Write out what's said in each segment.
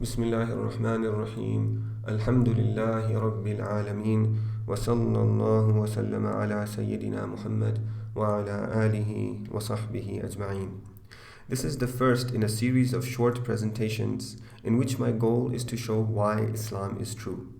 بسم الله الرحمن الرحيم الحمد لله رب العالمين وصلى الله وسلم على سيدنا محمد وعلى آله وصحبه أجمعين. This is the first in a series of short presentations in which my goal is to show why Islam is true.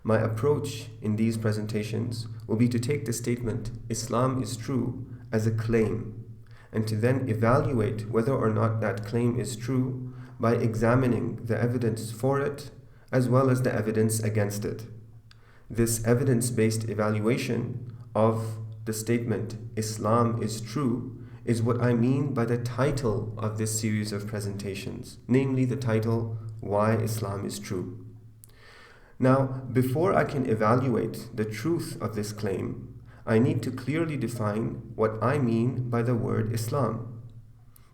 My approach in these presentations will be to take the statement Islam is true as a claim and to then evaluate whether or not that claim is true by examining the evidence for it as well as the evidence against it. This evidence-based evaluation of the statement Islam is true is what I mean by the title of this series of presentations, namely the title Why Islam is True. Now, before I can evaluate the truth of this claim, I need to clearly define what I mean by the word Islam.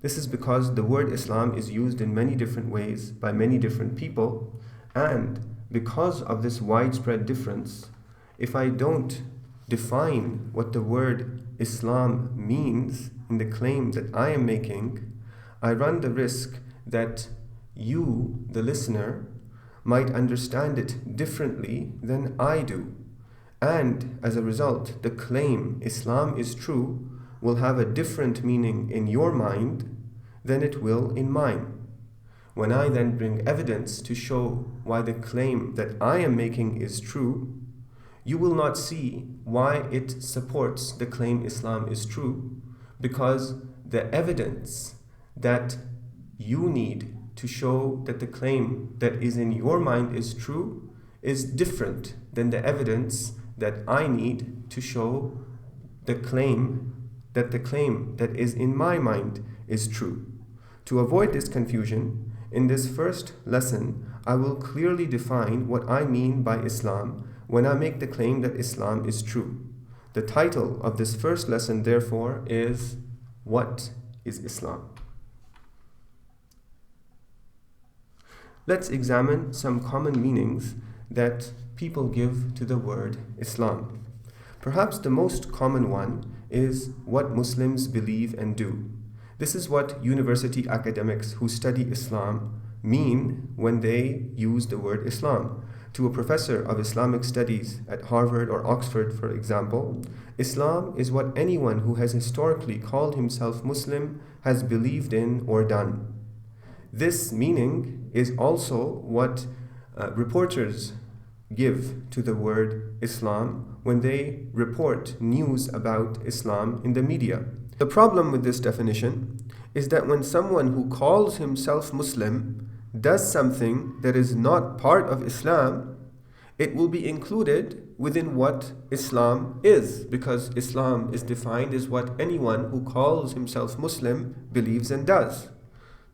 This is because the word Islam is used in many different ways by many different people, and because of this widespread difference, if I don't define what the word Islam means in the claim that I am making, I run the risk that you, the listener, might understand it differently than I do. And as a result, the claim Islam is true will have a different meaning in your mind than it will in mine. When I then bring evidence to show why the claim that I am making is true, you will not see why it supports the claim Islam is true, because the evidence that you need to show that the claim that is in your mind is true is different than the evidence that I need to show the claim that is in my mind is true. To avoid this confusion, in this first lesson, I will clearly define what I mean by Islam when I make the claim that Islam is true. The title of this first lesson, therefore, is What is Islam? Let's examine some common meanings that people give to the word Islam. Perhaps the most common one is what Muslims believe and do. This is what university academics who study Islam mean when they use the word Islam. To a professor of Islamic studies at Harvard or Oxford, for example, Islam is what anyone who has historically called himself Muslim has believed in or done. This meaning is also what reporters give to the word Islam when they report news about Islam in the media. The problem with this definition is that when someone who calls himself Muslim does something that is not part of Islam, it will be included within what Islam is, because Islam is defined as what anyone who calls himself Muslim believes and does.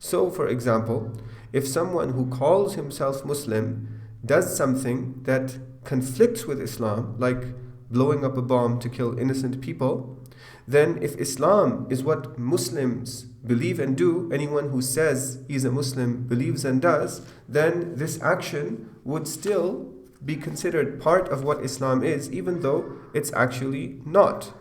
So, for example, if someone who calls himself Muslim does something that conflicts with Islam, like blowing up a bomb to kill innocent people, then if Islam is what Muslims believe and do, anyone who says he's a Muslim believes and does, then this action would still be considered part of what Islam is, even though it's actually not.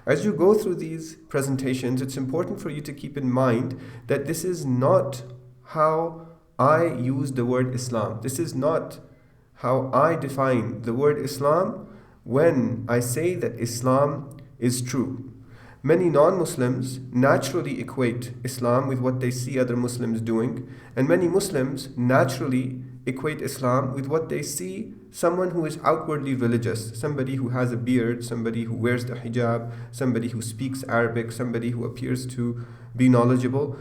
As you go through these presentations, it's important for you to keep in mind that this is not how I use the word Islam. This is not how I define the word Islam when I say that Islam is true. Many non-Muslims naturally equate Islam with what they see other Muslims doing, and many Muslims naturally equate Islam with what they see someone who is outwardly religious, somebody who has a beard, somebody who wears the hijab, somebody who speaks Arabic, somebody who appears to be knowledgeable.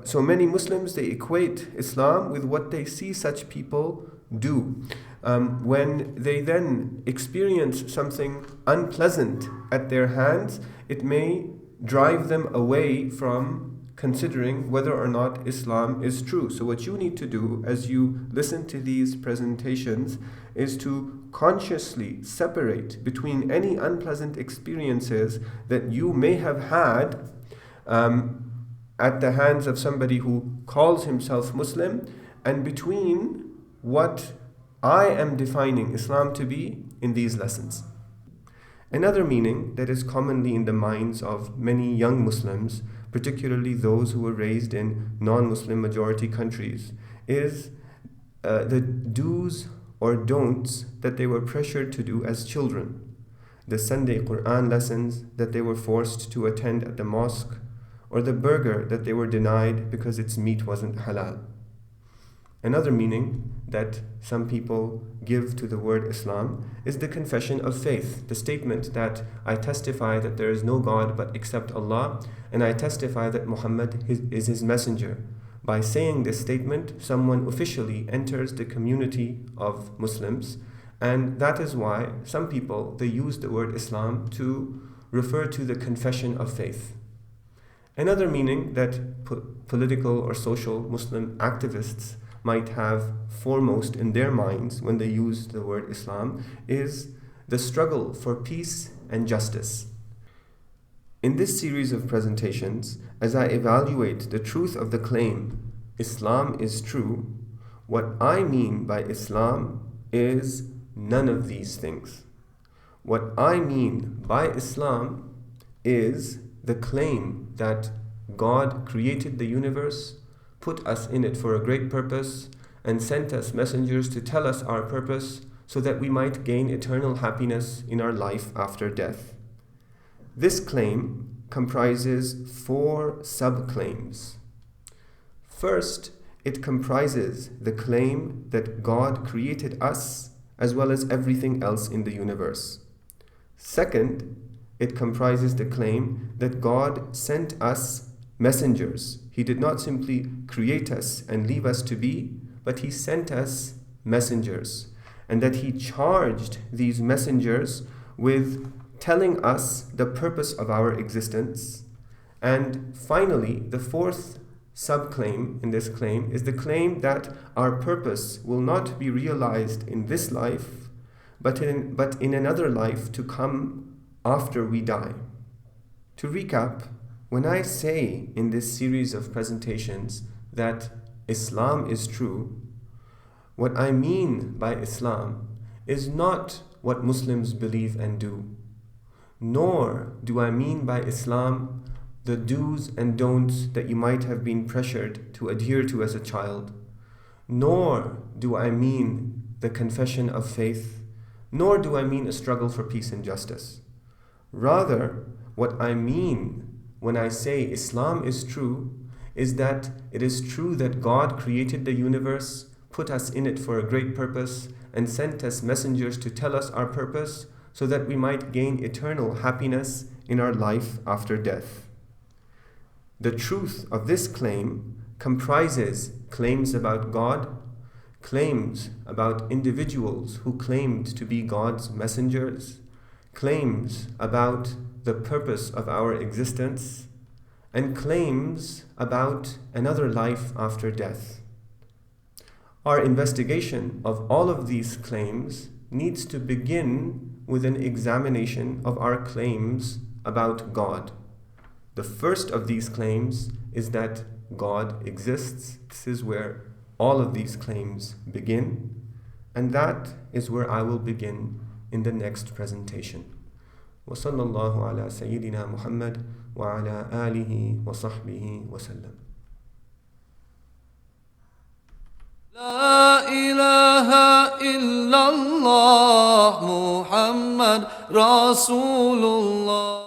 So many Muslims, they equate Islam with what they see such people do. When they then experience something unpleasant at their hands, it may drive them away from considering whether or not Islam is true. So what you need to do as you listen to these presentations is to consciously separate between any unpleasant experiences that you may have had at the hands of somebody who calls himself Muslim, and between what I am defining Islam to be in these lessons. Another meaning that is commonly in the minds of many young Muslims, particularly those who were raised in non-Muslim majority countries, is the do's or don'ts that they were pressured to do as children, the Sunday Quran lessons that they were forced to attend at the mosque, or the burger that they were denied because its meat wasn't halal. Another meaning that some people give to the word Islam is the confession of faith, the statement that I testify that there is no God but except Allah, and I testify that Muhammad is his messenger. By saying this statement, someone officially enters the community of Muslims, and that is why some people, they use the word Islam to refer to the confession of faith. Another meaning that political or social Muslim activists might have foremost in their minds when they use the word Islam is the struggle for peace and justice. In this series of presentations, as I evaluate the truth of the claim, Islam is true, what I mean by Islam is none of these things. What I mean by Islam is the claim that God created the universe, put us in it for a great purpose, and sent us messengers to tell us our purpose so that we might gain eternal happiness in our life after death. This claim comprises 4 sub-claims. First, it comprises the claim that God created us as well as everything else in the universe. Second, it comprises the claim that God sent us messengers. He did not simply create us and leave us to be, but He sent us messengers, and that He charged these messengers with telling us the purpose of our existence. And finally, the 4th subclaim in this claim is the claim that our purpose will not be realized in this life, but in another life to come after we die. To recap, when I say in this series of presentations that Islam is true, what I mean by Islam is not what Muslims believe and do, nor do I mean by Islam the do's and don'ts that you might have been pressured to adhere to as a child, nor do I mean the confession of faith, nor do I mean a struggle for peace and justice. Rather, what I mean when I say Islam is true is that it is true that God created the universe, put us in it for a great purpose, and sent us messengers to tell us our purpose so that we might gain eternal happiness in our life after death. The truth of this claim comprises claims about God, claims about individuals who claimed to be God's messengers, claims about the purpose of our existence, and claims about another life after death. Our investigation of all of these claims needs to begin with an examination of our claims about God. The first of these claims is that God exists. This is where all of these claims begin, and that is where I will begin in the next presentation. وصلى الله على سيدنا محمد وعلى آله وصحبه وسلم. لا إله إلا الله محمد رسول الله.